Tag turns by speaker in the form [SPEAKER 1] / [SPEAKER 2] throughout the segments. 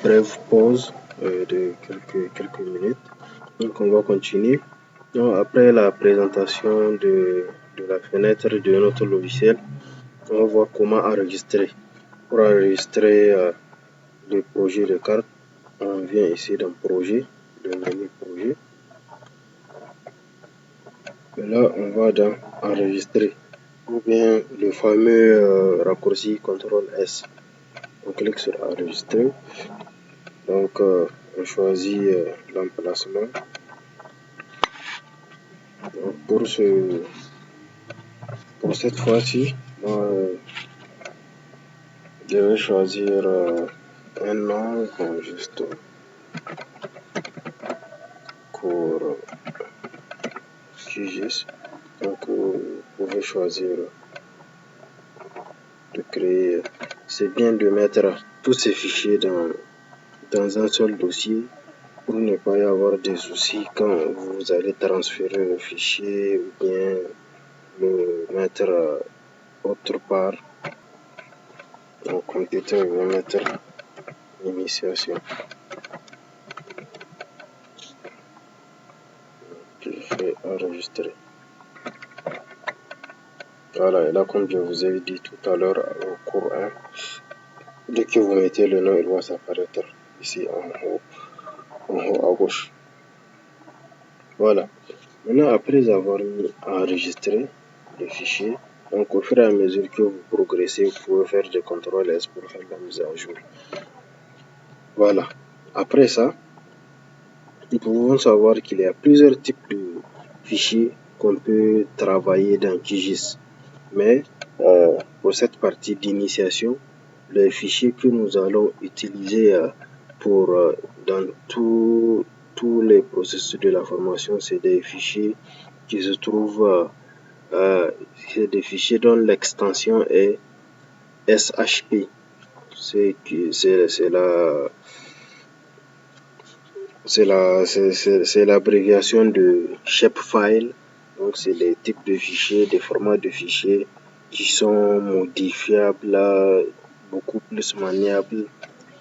[SPEAKER 1] brève pause de quelques minutes. Donc on va continuer. Donc, après la présentation de la fenêtre de notre logiciel, on va voir comment enregistrer. Pour enregistrer le projet de carte, on vient ici dans projet, le menu projet. Et là, on va dans enregistrer ou bien le fameux raccourci CTRL S. On clique sur enregistrer. Donc, on choisit l'emplacement. Pour cette fois-ci, je vais choisir un nom comme juste cours QGIS. Donc, vous pouvez choisir de créer. C'est bien de mettre tous ces fichiers dans un seul dossier pour ne pas y avoir des soucis quand vous allez transférer le fichier ou bien le mettre autre part. Donc, computer, je vais mettre initiation. Je fais enregistrer. Voilà, et là, comme je vous ai dit tout à l'heure au cours 1, dès que vous mettez le nom, il va s'apparaître ici en haut à gauche. Voilà. Maintenant, après avoir enregistré le fichier, donc au fur et à mesure que vous progressez, vous pouvez faire des contrôles S pour faire la mise à jour. Voilà. Après ça, nous pouvons savoir qu'il y a plusieurs types de fichiers qu'on peut travailler dans QGIS. Mais pour cette partie d'initiation, les fichiers que nous allons utiliser dans tous les processus de la formation, c'est des fichiers qui se trouvent, c'est des fichiers dont l'extension est SHP. C'est l'abréviation de Shapefile. Donc, c'est des types de fichiers, des formats de fichiers qui sont modifiables, beaucoup plus maniables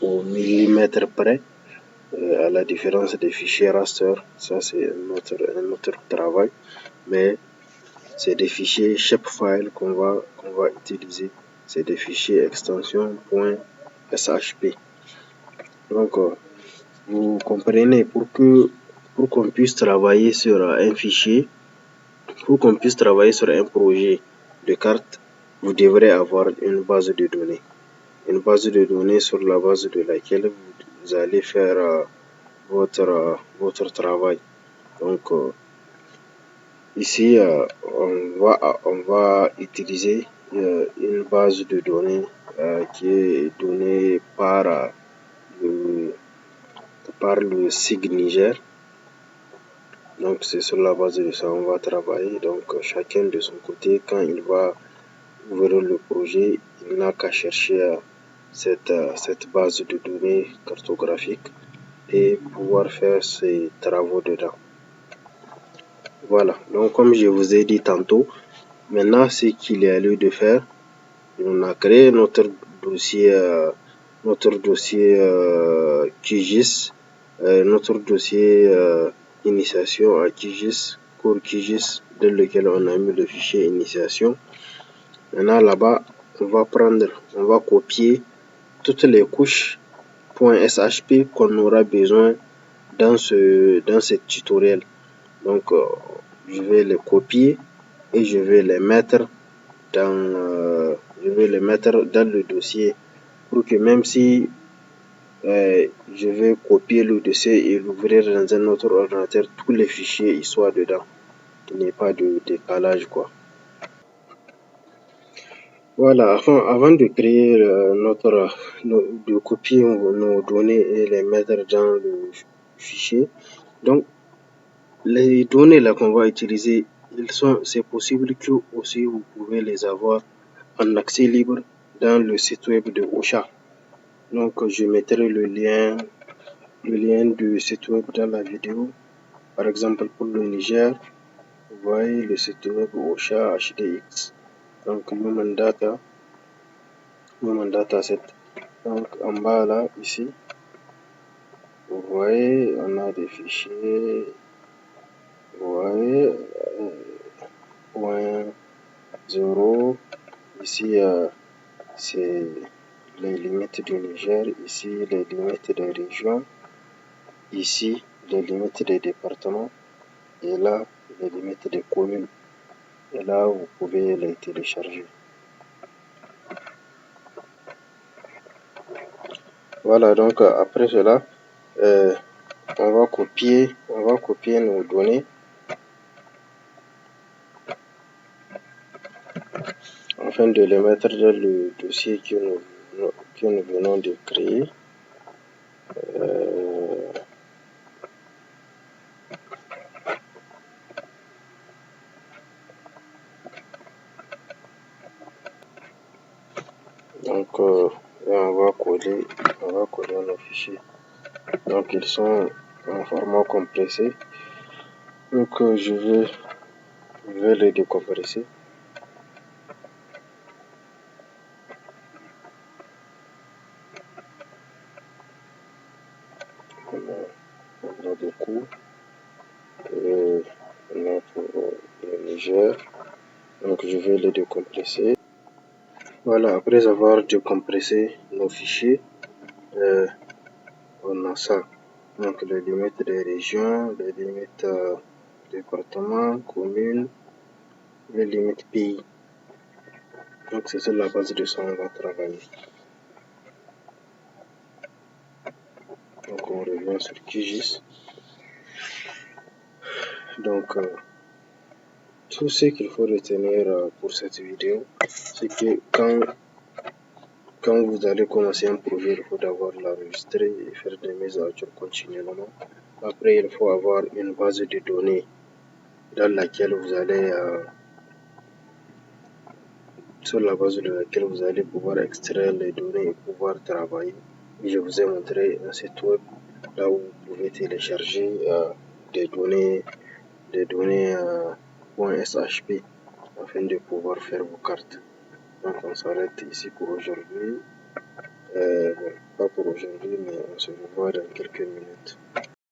[SPEAKER 1] au millimètre près, à la différence des fichiers raster. Ça, c'est un autre travail. Mais c'est des fichiers Shapefile qu'on va utiliser. C'est des fichiers extension .shp. Donc, vous comprenez, pour qu'on puisse travailler sur un fichier, pour qu'on puisse travailler sur un projet de carte, vous devrez avoir une base de données. Une base de données sur la base de laquelle vous allez faire votre travail. Donc, ici, on va utiliser une base de données qui est donnée par le SIG Niger. Donc, c'est sur la base de ça on va travailler. Donc, chacun de son côté, quand il va ouvrir le projet, il n'a qu'à chercher cette base de données cartographique et pouvoir faire ses travaux dedans. Voilà. Donc, comme je vous ai dit tantôt, maintenant, ce qu'il y a lieu de faire, on a créé notre dossier QGIS, notre dossier initiation à QGIS, cours QGIS, dans lequel on a mis le fichier initiation. Maintenant, là-bas, on va copier toutes les couches .shp qu'on aura besoin dans ce tutoriel. Donc, je vais les copier et je vais les mettre dans le dossier pour que même si je vais copier le dossier et l'ouvrir dans un autre ordinateur, tous les fichiers y soient dedans. Il n'y ait pas de décalage, quoi. Voilà, avant de créer de copier nos données et les mettre dans le fichier, donc les données là qu'on va utiliser, c'est possible que aussi vous pouvez les avoir en accès libre dans le site web de OSHA. Donc je mettrai le lien du site web dans la vidéo. Par exemple pour le Niger, vous voyez le site web OSHA HDX. Donc Human Data Set. Donc en bas là, ici, voyez, on a des fichiers. Vous voyez, point 0. Ici, c'est les limites du Niger. Ici, les limites des régions. Ici, les limites des départements. Et là, les limites des communes. Et là, vous pouvez les télécharger. Voilà, donc après cela, on va copier nos données afin de les mettre dans le dossier que nous venons de créer. Donc, on va coller nos fichiers. Donc, ils sont en format compressé. Donc, je vais les décompresser. On a des coûts. On a pour le Niger. Donc, je vais les décompresser. Voilà, après avoir décompressé nos fichiers, on a ça. Donc, les limites des régions, les limites départements, communes, les limites pays. Donc, c'est sur la base de ça qu'on va travailler. Donc, on revient sur QGIS. Donc, tout ce qu'il faut retenir pour cette vidéo, c'est que quand vous allez commencer un projet, il faut d'abord l'enregistrer et faire des mises à jour continuellement. Après, il faut avoir une base de données dans laquelle vous allez, sur la base de laquelle vous allez pouvoir extraire les données et pouvoir travailler. Je vous ai montré un site web là où vous pouvez télécharger des données .shp afin de pouvoir faire vos cartes. Donc on s'arrête ici pour aujourd'hui. Bon, pas pour aujourd'hui, mais on se revoit dans quelques minutes.